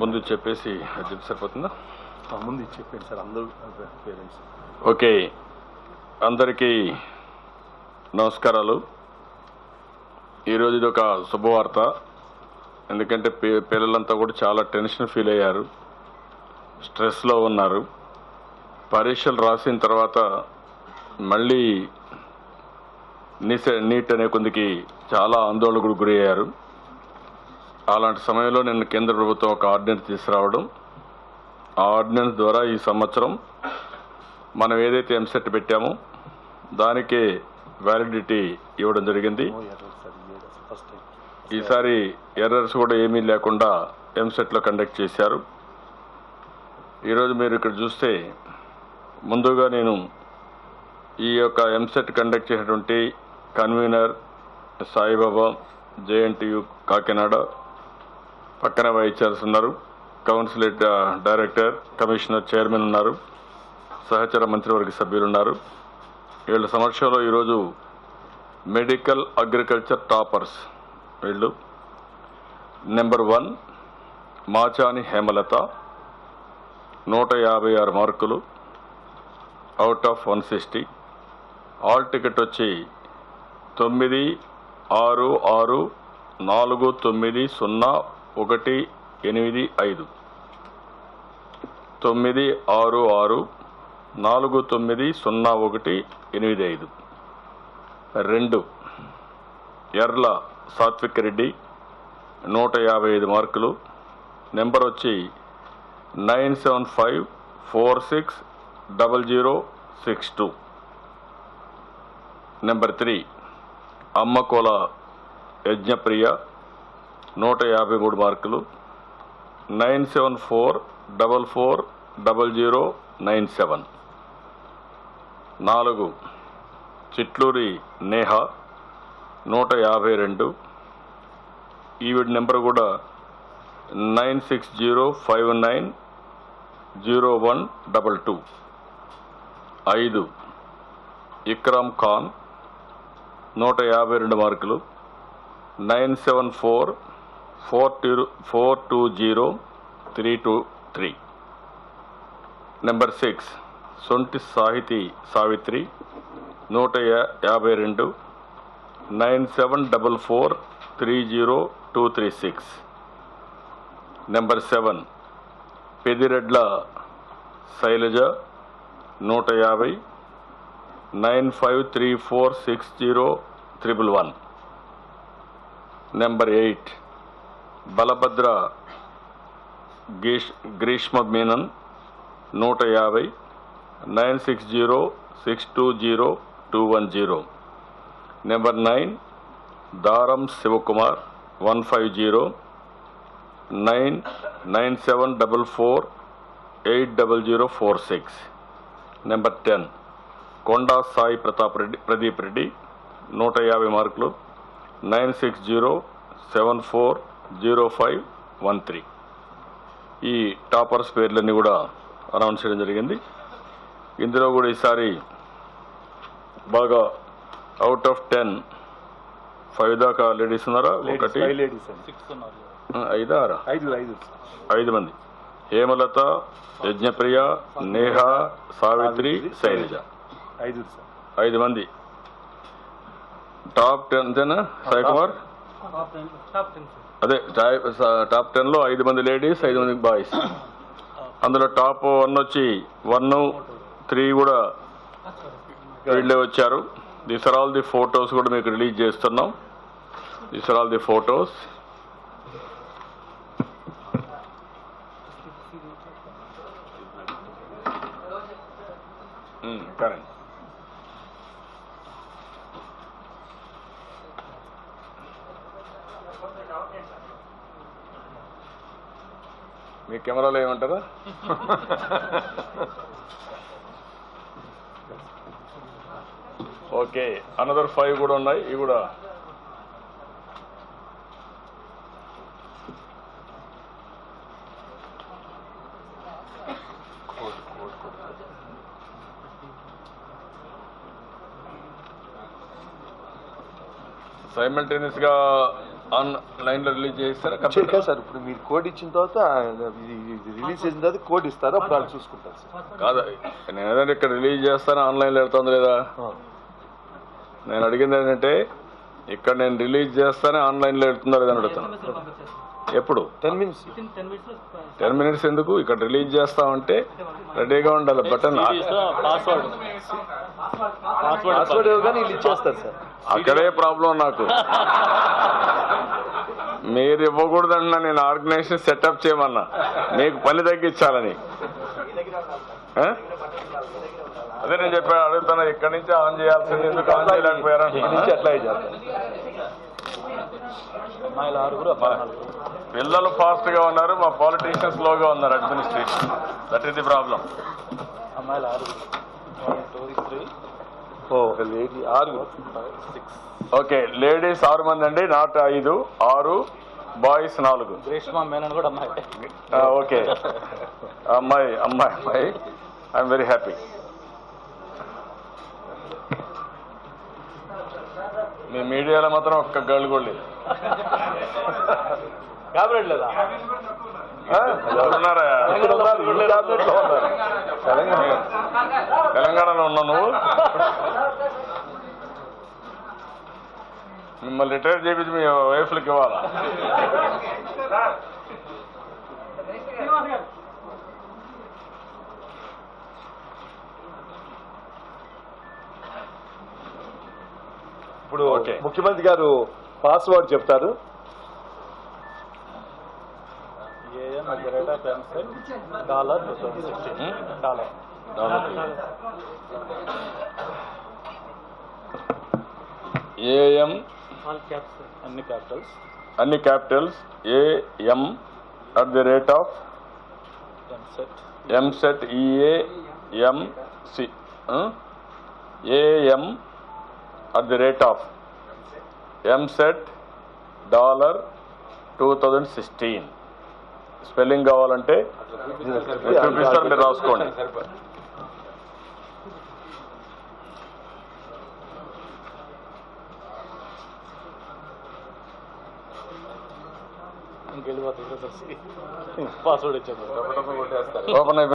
ముందు చెప్పేసి అది సరిపోతుందా? ముందు చెప్పండి సార్ అందరూ పేరెంట్స్. ఓకే, అందరికీ నమస్కారాలు. ఈరోజు ఇది ఒక శుభవార్త. ఎందుకంటే పిల్లలంతా కూడా చాలా టెన్షన్ ఫీల్ అయ్యారు, స్ట్రెస్లో ఉన్నారు. పరీక్షలు రాసిన తర్వాత మళ్ళీ నీట్ అనే కొందికి చాలా ఆందోళనకు గురయ్యారు. అలాంటి సమయంలో నేను కేంద్ర ప్రభుత్వం ఒక ఆర్డినెన్స్ తీసుకురావడం, ఆ ఆర్డినెన్స్ ద్వారా ఈ సంవత్సరం మనం ఏదైతే ఎంసెట్ పెట్టామో దానికే వ్యాలిడిటీ ఇవ్వడం జరిగింది. ఈసారి ఎర్రర్స్ కూడా ఏమీ లేకుండా ఎంసెట్లో కండక్ట్ చేశారు. ఈరోజు మీరు ఇక్కడ చూస్తే ముందుగా నేను ఈ యొక్క ఎంసెట్ కండక్ట్ చేసినటువంటి కన్వీనర్ సాయిబాబా, జేఎన్టీయు కాకినాడ, పక్కన వైస్ ఛాన్సలర్ ఉన్నారు, కౌన్సిల్ డైరెక్టర్, కమిషనర్, చైర్మన్ ఉన్నారు, సహచర మంత్రివర్గ సభ్యులు ఉన్నారు. వీళ్ళ సమక్షంలో ఈరోజు మెడికల్ అగ్రికల్చర్ టాపర్స్ వీళ్ళు. నెంబర్ 1 మాచాని హేమలత 156 మార్కులు అవుట్ ఆఫ్ 160. ఆల్ టికెట్ వచ్చి 966490185 966490185. 2 ఎర్ల సాత్విక్ రెడ్డి 155 మార్కులు. నెంబర్ వచ్చి 9754600062. నెంబర్ 3 అమ్మకోల యజ్ఞప్రియ 153 మార్కులు. 9744000097. 4 చిట్లూరి నేహ 152. ఈవిడ నెంబర్ కూడా 9605900122. 5 ఇక్రామ్ ఖాన్ 152 మార్కులు. 9744203223. నెంబర్ 6 సొంటి సాహితీ Savitri 152. 9744302236. Number 7 Pedireddla Shailaja 150. 95346011. Number 8 Balabhadra Greeshma Menon 150. 9606202210. Number 9 దారం శివకుమార్ 150. 9974480046. నెంబర్ 10 కొండా సాయి ప్రదీప్ రెడ్డి 150 మార్కులు. 9607400513. ఈ టాపర్స్ పేర్లన్నీ కూడా అనౌన్స్ చేయడం జరిగింది. ఇందులో కూడా ఈసారి బాగా అవుట్ ఆఫ్ 10 5 దాకా లేడీస్ ఉన్నారా? 5 మంది. హేమలత, యజ్ఞప్రియ, నేహ, సావిత్రి, శైలజ 5 మంది. టాప్ 10 సాయి కుమార్ అదే టాప్ 10లో 5 మంది లేడీస్, 5 మంది బాయ్స్. అందులో టాప్ 1 వచ్చి 1, 3 కూడా వీళ్ళే వచ్చారు. These are all the photos కూడా మీకు రిలీజ్ చేస్తున్నాం. These are all the photos. Correct. మీ కెమెరాలో ఏమంటారా? ఓకే, అనదర్ 5 కూడా ఉన్నాయి. ఇవి కూడా సైమల్టేనియస్ గా ఆన్లైన్ లో రిలీజ్ చేస్తారా కాదు సార్, ఇప్పుడు మీరు కోడ్ ఇచ్చిన తర్వాత రిలీజ్ చేసిన తర్వాత కోడ్ ఇస్తారు, అప్పుడు వాళ్ళు చూసుకుంటారు సార్. కాదు, నేను ఏదైనా ఇక్కడ రిలీజ్ చేస్తాను ఆన్లైన్ లో వెళ్తుంది లేదా? నేను అడిగింది ఏంటంటే ఇక్కడ నేను రిలీజ్ చేస్తానే ఆన్లైన్ లో వెళ్తుందా లేదా అని అడుగుతాను. ఎప్పుడు? 10 minutes. 10 minutes ఎందుకు? ఇక్కడ రిలీజ్ చేస్తామంటే రెడీగా ఉండాలి. బటన్ పాస్వర్డ్ ఇవ్వగానే వీళ్ళు ఇచ్చేస్తారు సార్. అక్కడే ప్రాబ్లం నాకు. మీరు ఇవ్వకూడదన్నా, నేను ఆర్గనైజేషన్ సెటప్ చేయమన్నా, మీకు పని తగ్గించాలని. అదే నేను చెప్పాను, అడుగుతున్నా ఇక్కడి నుంచి ఆన్ చేయాల్సింది ఎందుకు ఆన్ చేయలేకపోయారా? అట్లా చేస్తారు. పిల్లలు ఫాస్ట్ గా ఉన్నారు, మా పాలిటీషియన్స్ స్లోగా ఉన్నారు. Administration, that is the problem. Okay, ladies 6 మంది అండి, నాట్ 5, 6, బాయ్స్ 4. ఓకే, అమ్మాయి ఐఎమ్ వెరీ హ్యాపీ. మీ మీడియాలో మాత్రం ఒక్క గర్ల్ కూడా లేదు. ఉన్నారా? తెలంగాణలో ఉన్నావు నువ్వు? మిమ్మల్ని రిటైర్ చేయించి మీ వైఫ్లకి ఇవ్వాలా? ఇప్పుడు ముఖ్యమంత్రి గారు పాస్వర్డ్ చెప్తారు. ఏఎం అన్ని Capitals AM @ EAMCET EAMC AM @ EAMCET $2016. Spelling కావాలంటే చూపిస్తారు, మీరు రాసుకోండి. ఇంకెళ్ళిపోతుంది పాస్వర్డ్ ఇచ్చారు. ఓపెన్